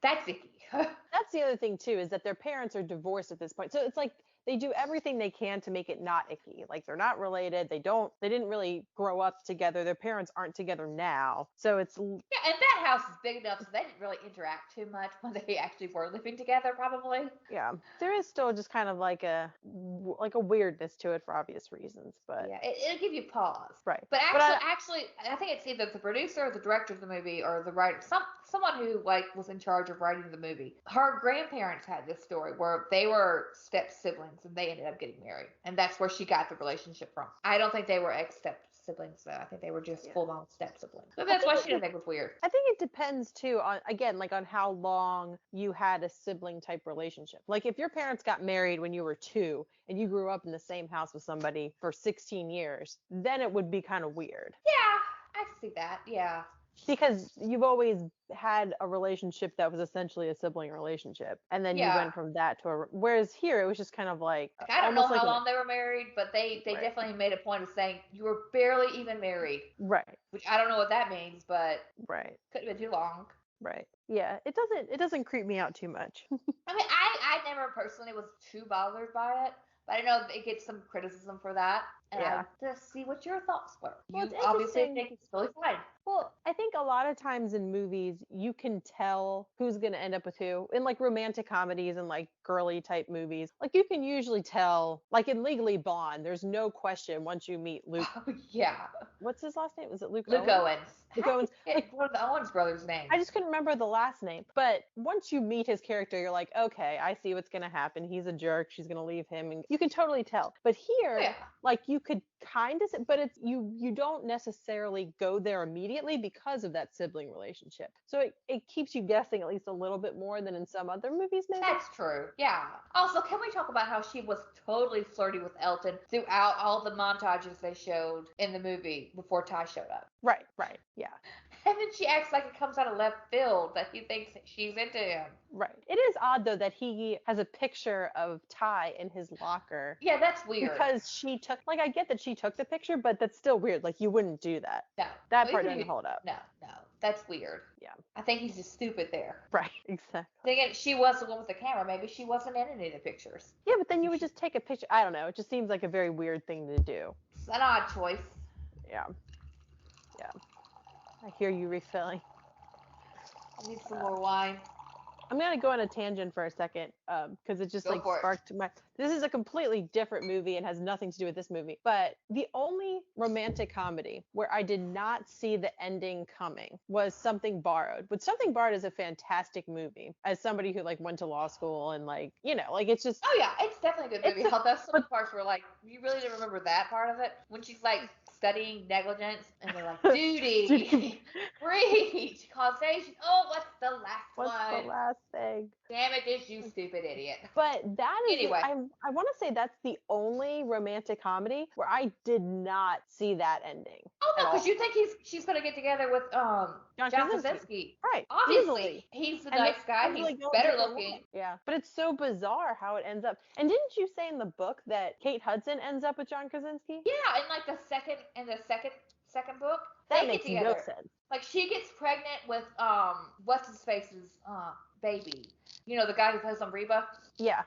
that's icky. that's the other thing too, is that their parents are divorced at this point. So it's like they do everything they can to make it not icky. Like they're not related. They didn't really grow up together. Their parents aren't together now. So it's Yeah, and that house is big enough so they didn't really interact too much when they actually were living together, probably. yeah. There is still just kind of like a weirdness to it for obvious reasons, but Yeah, it'll give you pause. right. But But actually, I think it's either the producer or the director of the movie or the writer, someone who like was in charge of writing the movie. Her grandparents had this story where they were step siblings and they ended up getting married, and that's where she got the relationship from. I don't think they were ex step siblings though. I think they were just yeah. full on step siblings. But that's why she didn't think it was weird. I think it depends too on, again, like on how long you had a sibling type relationship. Like if your parents got married when you were 2 and you grew up in the same house with somebody for 16 years, then it would be kind of weird. Yeah, I can see that. Yeah. Because you've always had a relationship that was essentially a sibling relationship, and then you Yeah. went from that to whereas here it was just kind of like Like, I don't know almost like how long they were married, but they right. definitely made a point of saying you were barely even married, Right. which I don't know what that means, but Right. could have been too long. Right. Yeah, it doesn't creep me out too much. I mean, I never personally was too bothered by it, but I know it gets some criticism for that, and I Yeah. just see what your thoughts were. Well, You it's obviously interesting. think it's totally fine. Well, I think a lot of times in movies, you can tell who's going to end up with who. In like romantic comedies and like girly type movies, like you can usually tell, like in Legally Blonde, there's no question once you meet Luke. Yeah. What's his last name? Is it Luke Luke Owens? Owens. Luke How do Owens. you forget Like, one of the Owens brothers' names? I just couldn't remember the last name. But once you meet his character, you're like, okay, I see what's going to happen. He's a jerk. She's going to leave him. And you can totally tell. But here, Yeah. like you could kind of, but it's you don't necessarily go there immediately because of that sibling relationship. So it keeps you guessing at least a little bit more than in some other movies, maybe. That's true. Yeah. Also, can we talk about how she was totally flirty with Elton throughout all the montages they showed in the movie before Ty showed up? Right. Yeah. And then she acts like it comes out of left field that he thinks she's into him. Right. It is odd though that he has a picture of Ty in his locker. Yeah, that's weird. Because she took, like, I get that she took the picture, but that's still weird. Like, you wouldn't do that. No. That part doesn't hold up. No, that's weird. Yeah. I think he's just stupid there. Right, exactly. Again, she was the one with the camera. Maybe she wasn't in any of the pictures. Yeah, but then you would just take a picture. I don't know. It just seems like a very weird thing to do. It's an odd choice. Yeah. Yeah. I hear you refilling. I need some more wine. I'm going to go on a tangent for a second because it just sparked my... This is a completely different movie and has nothing to do with this movie. But the only romantic comedy where I did not see the ending coming was Something Borrowed. But Something Borrowed is a fantastic movie. As somebody who went to law school and it's just... Oh yeah, it's definitely a good movie. Although some parts were you really didn't remember that part of it? When she's studying negligence and they're like, duty, breach, causation. Oh, what's the last one? What's the last thing? Damages, you stupid idiot. But that is, anyway. I want to say that's the only romantic comedy where I did not see that ending. Oh no, because you think she's gonna get together with John Krasinski. Right. Obviously, he's a nice guy. He's better looking. Yeah. But it's so bizarre how it ends up. And didn't you say in the book that Kate Hudson ends up with John Krasinski? Yeah, in the second book. That makes no sense. She gets pregnant with what's his face's baby. The guy who plays on Reba. Yeah.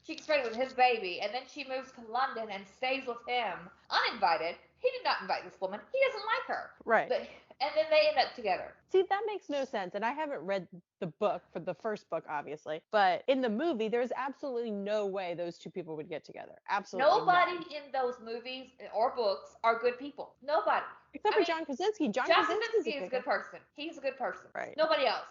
She gets pregnant with his baby, and then she moves to London and stays with him uninvited. He did not invite this woman. He doesn't like her. Right. And then they end up together. See, that makes no sense. And I haven't read the book for the first book, obviously. But in the movie, there's absolutely no way those two people would get together. Absolutely nobody in those movies or books are good people. Nobody. Except for John Krasinski. John Krasinski is a good person. He's a good person. Right. Nobody else.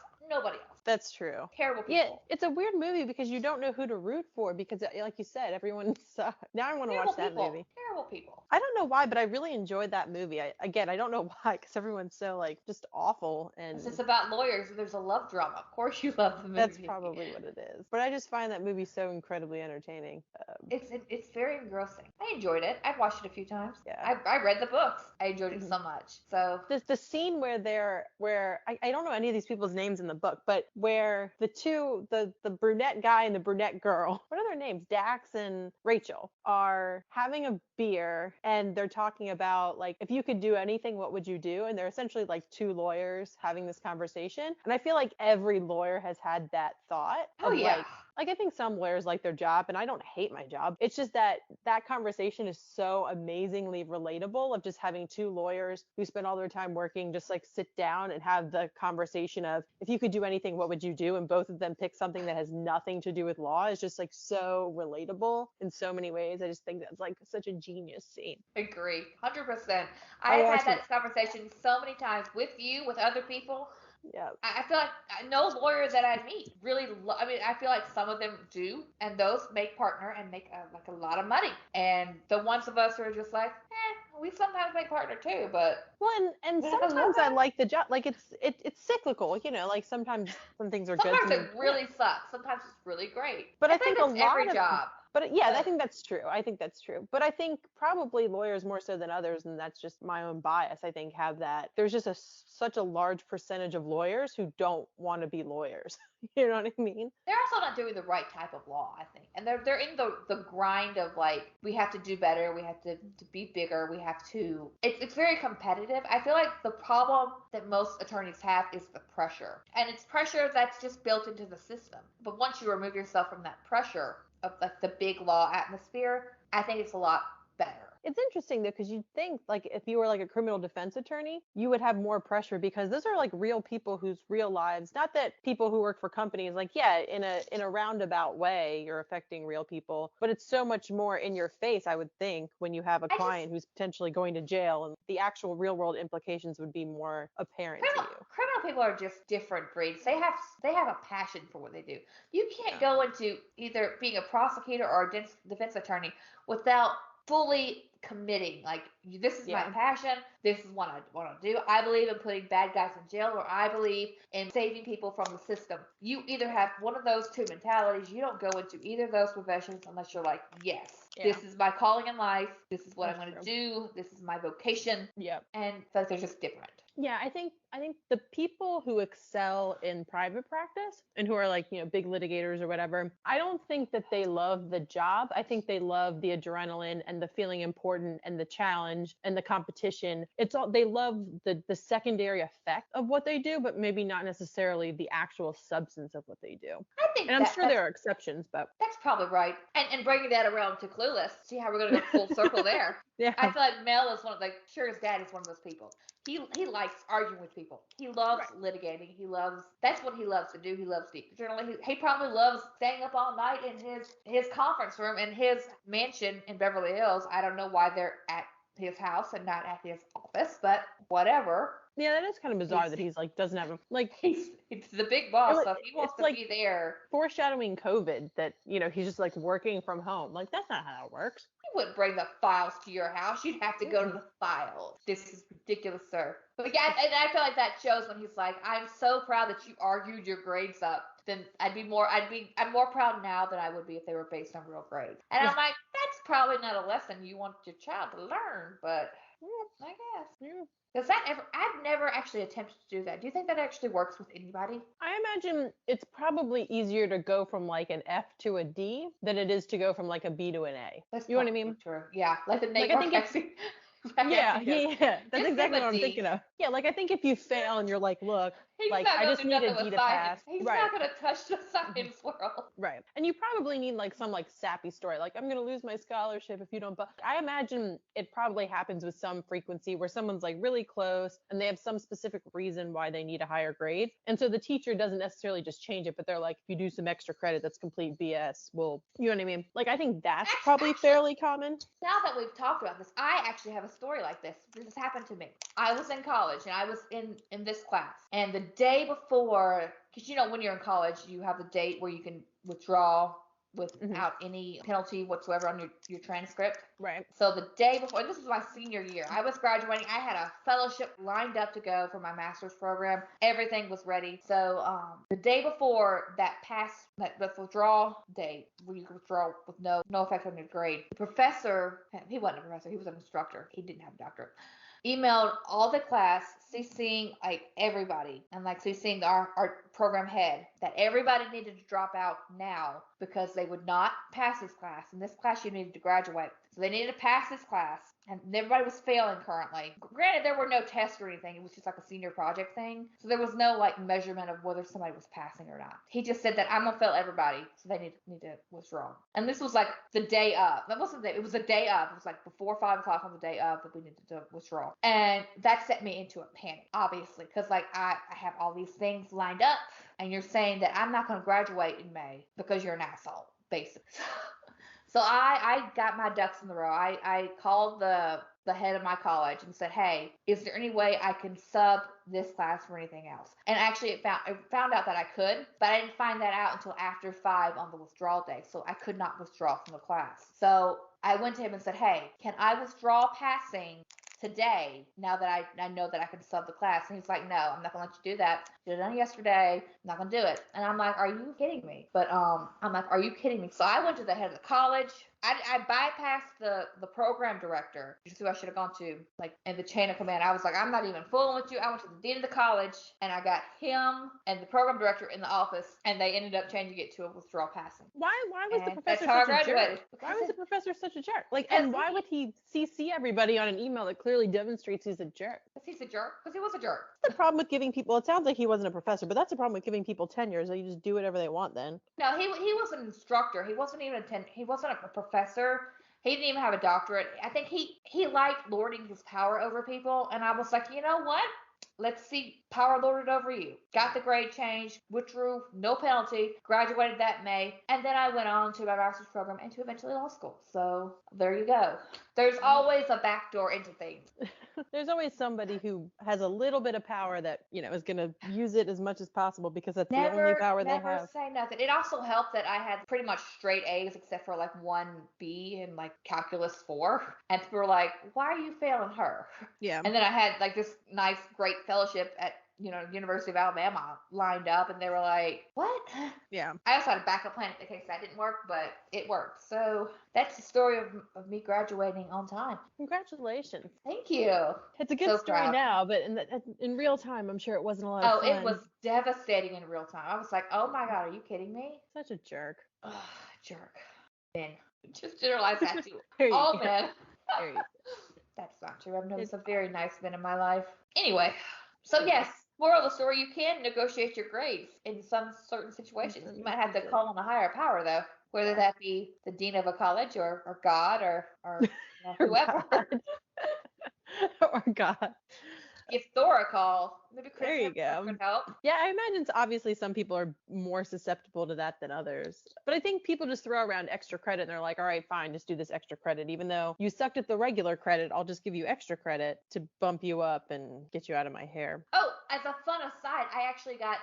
That's true. Terrible people. Yeah, it's a weird movie because you don't know who to root for because, like you said, everyone sucks. Now I want to watch that movie. Terrible people. I don't know why, but I really enjoyed that movie. I don't know why, because everyone's so just awful. And it's about lawyers and there's a love drama. Of course you love the movie. That's probably what it is. But I just find that movie so incredibly entertaining. It's very engrossing. I enjoyed it. I've watched it a few times. Yeah. I read the books. I enjoyed it so much. So the scene where I don't know any of these people's names in the book, but where the brunette guy and the brunette girl, what are their names? Dax and Rachel, are having a beer and they're talking about if you could do anything, what would you do? And they're essentially two lawyers having this conversation. And I feel like every lawyer has had that thought. Oh yeah. I think some lawyers like their job, and I don't hate my job. It's just that conversation is so amazingly relatable of just having two lawyers who spend all their time working just sit down and have the conversation of, if you could do anything, what would you do? And both of them pick something that has nothing to do with law. Is just so relatable in so many ways. I just think that's such a genius scene. Agree. 100%. I have had that conversation so many times with you, with other people. Yeah. I feel like no lawyer that I meet really, I feel like some of them do, and those make partner and make a lot of money. And the ones of us who are just we sometimes make partner too, but. Well, and sometimes I like the job. It's cyclical, sometimes some things are good. Sometimes it really sucks. Sometimes it's really great. But I think a lot every job. But yeah, I think that's true. But I think probably lawyers more so than others, and that's just my own bias, I think, have that. There's just such a large percentage of lawyers who don't want to be lawyers. You know what I mean? They're also not doing the right type of law, I think. And they're in the grind of we have to do better, we have to be bigger, we have to. It's very competitive. I feel like the problem that most attorneys have is the pressure. And it's pressure that's just built into the system. But once you remove yourself from that pressure of the big law atmosphere, I think it's a lot better. It's interesting though, because you'd think if you were a criminal defense attorney, you would have more pressure because those are real people whose real lives, not that people who work for companies, in a roundabout way, you're affecting real people, but it's so much more in your face, I would think, when you have a client who's potentially going to jail, and the actual real world implications would be more apparent to you. Criminal people are just different breeds. They have a passion for what they do. You can't go into either being a prosecutor or a defense attorney without fully committing. Like, this is my Yeah. passion. This is what I want to do. I believe in putting bad guys in jail, or I believe in saving people from the system. You either have one of those two mentalities. You don't go into either of those professions unless you're like, yes, Yeah. this is my calling in life. This is what That's I'm going to true. do. This is my vocation. Yeah. And so they're just different. Yeah, I think the people who excel in private practice and who are like, big litigators or whatever, I don't think that they love the job. I think they love the adrenaline and the feeling important and the challenge and the competition. It's all, they love the secondary effect of what they do, but maybe not necessarily the actual substance of what they do. I think And I'm sure there are exceptions, but that's probably right. And bringing that around to Clueless, see how we're going to go full circle there. yeah. I feel like Mel is one of, like, sure, his dad is one of those people. He likes arguing with people. He loves litigating. That's what he loves to do. He loves to generally, he probably loves staying up all night in his conference room in his mansion in Beverly Hills. I don't know why they're at his house and not at his office, but whatever. Yeah, that is kind of bizarre that he's like doesn't have a like he's the big boss, so if he wants to like be there. Foreshadowing COVID that, he's just like working from home. Like, that's not how that works. You wouldn't bring the files to your house. You'd have to go to the files. This is ridiculous, sir. But yeah, and I feel like that shows when he's like, I'm so proud that you argued your grades up. Then I'm more proud now than I would be if they were based on real grades. And I'm like, that's probably not a lesson you want your child to learn, but I guess. Yeah. I've never actually attempted to do that. Do you think that actually works with anybody? I imagine it's probably easier to go from like an F to a D than it is to go from like a B to an A. That's you know what I mean? True. Yeah, like the Nate I think yeah. That's exactly what I'm thinking of. Yeah, like I think if you fail and you're like, look, I just need a D to pass. He's not going to touch the science world. Right. And you probably need like some like sappy story, like I'm going to lose my scholarship if you don't. But I imagine it probably happens with some frequency where someone's like really close and they have some specific reason why they need a higher grade. And so the teacher doesn't necessarily just change it, but they're like, if you do some extra credit, that's complete BS. Well, you know what I mean? Like, I think that's probably fairly common. Now that we've talked about this, I actually have a story like this. This has happened to me. I was in college and I was in this class, and the day before, because when you're in college, you have the date where you can withdraw without any penalty whatsoever on your transcript. Right. So the day before, and this was my senior year, I was graduating. I had a fellowship lined up to go for my master's program. Everything was ready. So the day before that withdrawal date, where you could withdraw with no effect on your grade, the professor, he wasn't a professor, he was an instructor. He didn't have a doctorate. Emailed all the class, CCing like everybody, and like CCing our program head, that everybody needed to drop out now because they would not pass this class. In this class, you needed to graduate. So they needed to pass this class, and everybody was failing currently. Granted, there were no tests or anything. It was just like a senior project thing. So there was no like measurement of whether somebody was passing or not. He just said that I'm going to fail everybody, so they need to withdraw. And this was like the day of. That wasn't the day. It was the day of. It was like before 5 o'clock on the day of that we needed to withdraw. And that set me into a panic, obviously, because like I have all these things lined up, and you're saying that I'm not going to graduate in May because you're an asshole, basically. So I got my ducks in the row. I called the head of my college and said, hey, is there any way I can sub this class for anything else? And actually I found out that I could, but I didn't find that out until after 5 on the withdrawal day. So I could not withdraw from the class. So I went to him and said, hey, can I withdraw passing today, now that I know that I can sub the class? And he's like, no, I'm not gonna let you do that. Did it done yesterday. I'm not gonna do it. And I'm like, are you kidding me? But I'm like, are you kidding me? So I went to the head of the college. I bypassed the program director, which is who I should have gone to, like in the chain of command. I was like, I'm not even fooling with you. I went to the dean of the college, and I got him and the program director in the office, and they ended up changing it to a withdrawal passing. Why was the professor such a jerk? Why was the professor such a jerk? Like, and why would he CC everybody on an email that clearly demonstrates he's a jerk? Because he's a jerk. Because he was a jerk. That's the problem with giving people. It sounds like he wasn't a professor, but that's the problem with giving people tenures. They just do whatever they want then. No, he was an instructor. He wasn't even he wasn't a professor. He didn't even have a doctorate. I think he liked lording his power over people. And I was like, you know what? let's see power lorded over you. Got the grade change, withdrew, no penalty, graduated that May, and then I went on to my master's program and to eventually law school. So there you go. There's always a backdoor into things. There's always somebody who has a little bit of power that, is going to use it as much as possible because that's the only power they have. Never say nothing. It also helped that I had pretty much straight A's except for like one B in like calculus 4. And people were like, why are you failing her? Yeah. And then I had like this nice, great fellowship at University of Alabama lined up, and they were like, what? Yeah. I also had a backup plan in case that didn't work, but it worked. So that's the story of me graduating on time. Congratulations. Thank you. It's a good story now, but in real time, I'm sure it wasn't a lot of fun. Oh, it was devastating in real time. I was like, oh my God, are you kidding me? Such a jerk. Ugh, jerk. Men. Just generalize that to all men. There you go. That's not true. I've known some very nice men in my life. Anyway, so yes, moral of the story, you can negotiate your grades in some certain situations. You might have to call on a higher power, though, whether that be the dean of a college or God or whoever. Or God. Give Thor a call. Maybe Chris there you go. Could help. Yeah, I imagine obviously some people are more susceptible to that than others. But I think people just throw around extra credit and they're like, all right, fine, just do this extra credit. Even though you sucked at the regular credit, I'll just give you extra credit to bump you up and get you out of my hair. Oh, as a fun aside, I actually got,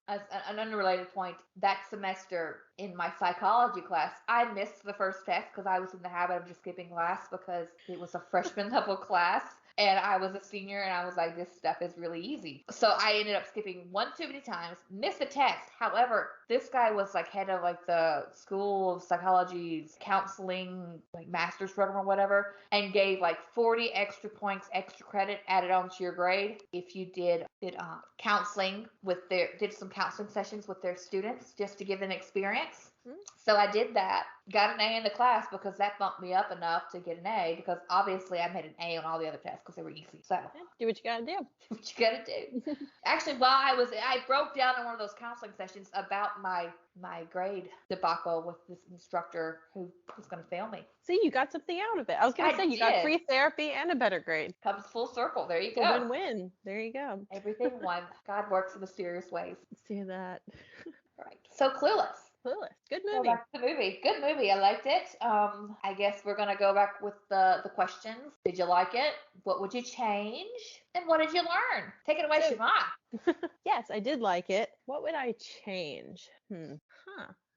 as an unrelated point, that semester in my psychology class, I missed the first test because I was in the habit of just skipping class because it was a freshman level class. And I was a senior, and I was like, this stuff is really easy. So I ended up skipping one too many times, missed the test. However, this guy was like head of like the School of Psychology's counseling, like master's program or whatever, and gave like 40 extra points, extra credit added onto your grade if you did counseling did some counseling sessions with their students just to give them experience. So I did that, got an A in the class because that bumped me up enough to get an A because obviously I made an A on all the other tests because they were easy. So do what you gotta do. What you gotta do. Actually, while I broke down in one of those counseling sessions about my grade debacle with this instructor who was going to fail me. See, you got something out of it. I was going to say you got free therapy and a better grade. Comes full circle. There you go. A win-win. There you go. Everything won. God works in mysterious ways. See that. Right. So Clueless. Good movie. Go back to the movie. Good movie. I liked it. I guess we're gonna go back with the questions. Did you like it? What would you change? And what did you learn? Take it away, Siobhan. Yes, I did like it. What would I change? I don't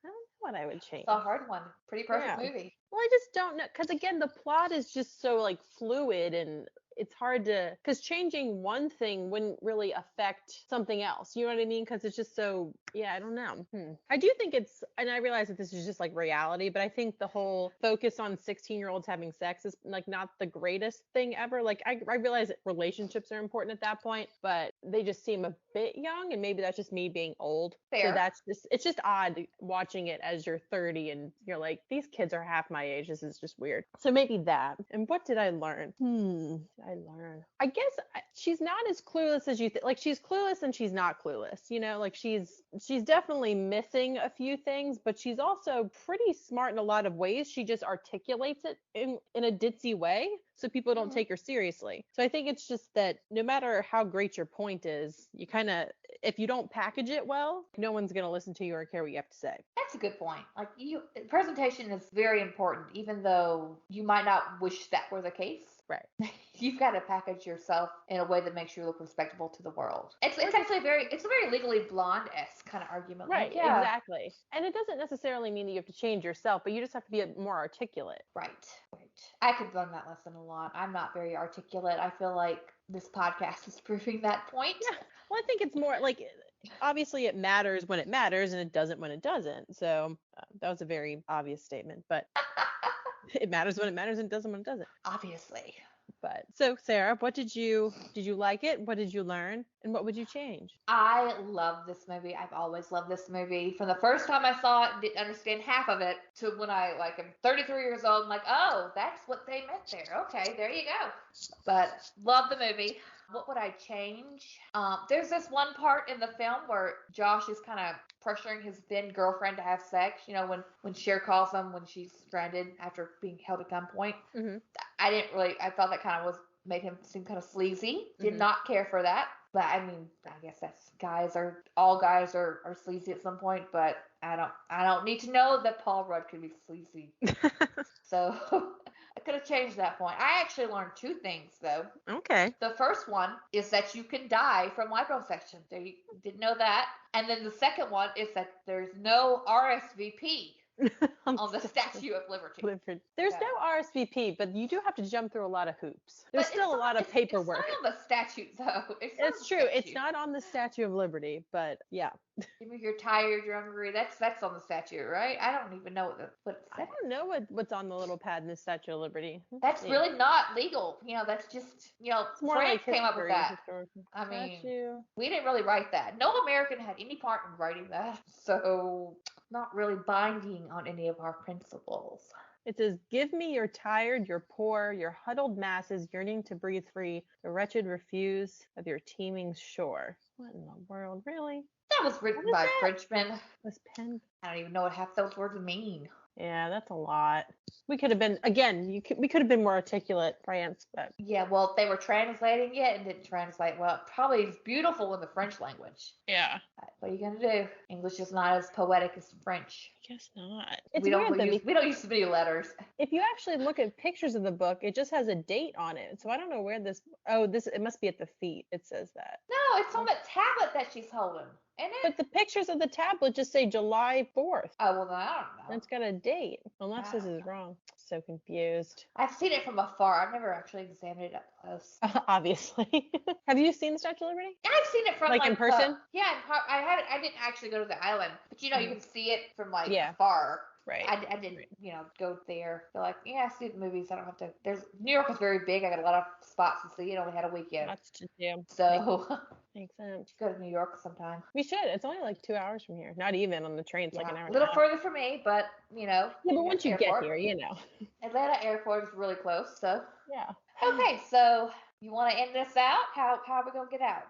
know what I would change. It's a hard one. Pretty perfect movie. Well, I just don't know, because again, the plot is just so like fluid and it's hard to, because changing one thing wouldn't really affect something else. You know what I mean? Because it's just so, I don't know. I do think and I realize that this is just like reality, but I think the whole focus on 16-year-olds having sex is like not the greatest thing ever. Like I realize that relationships are important at that point, but they just seem a bit young, and maybe that's just me being old. Fair. So it's just odd watching it as you're 30 and you're like, these kids are half my age. This is just weird. So maybe that. And what did I learn? I guess she's not as clueless as you think. Like she's clueless and she's not clueless, like she's definitely missing a few things, but she's also pretty smart in a lot of ways. She just articulates it in a ditzy way so people don't take her seriously. So I think it's just that no matter how great your point is, you kind of, if you don't package it well, no one's going to listen to you or care what you have to say. That's a good point. Like presentation is very important, even though you might not wish that were the case. Right. You've got to package yourself in a way that makes you look respectable to the world. It's actually a very Legally Blonde-esque kind of argument. Right, exactly. And it doesn't necessarily mean that you have to change yourself, but you just have to be more articulate. Right. I could learn that lesson a lot. I'm not very articulate. I feel like this podcast is proving that point. Yeah. Well, I think it's more like, obviously it matters when it matters and it doesn't when it doesn't. So that was a very obvious statement, but it matters when it matters and it doesn't when it doesn't. Obviously. But so Sarah, what did you like it? What did you learn? And what would you change? I love this movie. I've always loved this movie. From the first time I saw it, didn't understand half of it, to when I am 33 years old. I'm like, oh, that's what they meant there. Okay, there you go. But love the movie. What would I change? There's this one part in the film where Josh is kind of pressuring his then girlfriend to have sex. When Cher calls him when she's stranded after being held at gunpoint. Mm-hmm. I thought that kind of made him seem kind of sleazy. Did not care for that. But I mean, I guess that's all guys are sleazy at some point, but I don't need to know that Paul Rudd could be sleazy. So I could have changed that point. I actually learned two things though. Okay. The first one is that you can die from liposuction. So you didn't know that. And then the second one is that there's no RSVP on the Statue of Liberty. There's no RSVP, but you do have to jump through a lot of hoops. There's But still a lot of paperwork. It's not on the statute though. It's true. It's not on the Statue of Liberty, but yeah. If you're tired, you're hungry. That's on the statute, right? I don't even know what it says. I don't know what's on the little pad in the Statue of Liberty. That's really not legal. That's just it's more France like came up with that. I mean, we didn't really write that. No American had any part in writing that, so not really binding on any of our principles. It says, "Give me your tired, your poor, your huddled masses yearning to breathe free, the wretched refuse of your teeming shore." What in the world, really? That was written by Frenchmen. Was penned. I don't even know what half those words mean. Yeah, that's a lot. We could have been, again, we could have been more articulate, France, but. Yeah, well, they were translating it and didn't translate well. Probably it's beautiful in the French language. Yeah. What are you going to do? English is not as poetic as French. I guess not. We don't use many letters. If you actually look at pictures of the book, it just has a date on it. So I don't know where it must be at the feet. It says that. No, it's on the tablet that she's holding. But the pictures of the tablet just say July 4th. Oh, well, then I don't know. And it's got a date, unless this is wrong. So confused. I've seen it from afar. I've never actually examined it up close. Obviously. Have you seen the Statue of Liberty? I've seen it from like in person. Yeah, I didn't actually go to the island, but you can see it from afar. Right. I didn't, go there. Feel like, I see the movies. I don't have to. New York is very big. I got a lot of spots to see. It only had a weekend. Lots to do. So makes sense. Go to New York sometime. We should. It's only like 2 hours from here. Not even on the train. It's like an hour. A little further for me, but Yeah, but once you get here, Atlanta Airport is really close. So. Yeah. Okay, so. You want to end this out? How are we going to get out?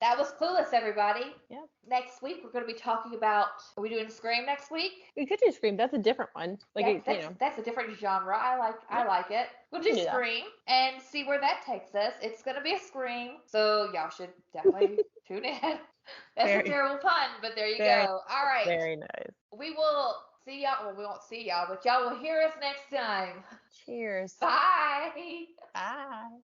That was Clueless, everybody. Yeah. Next week, we're going to be talking about, are we doing Scream next week? We could do Scream. That's a different one. That's a different genre. I like it. We'll do Scream and see where that takes us. It's going to be a Scream, so y'all should definitely tune in. That's a terrible pun, but there you go. All right. Very nice. We will see y'all. Well, we won't see y'all, but y'all will hear us next time. Cheers. Bye. Bye.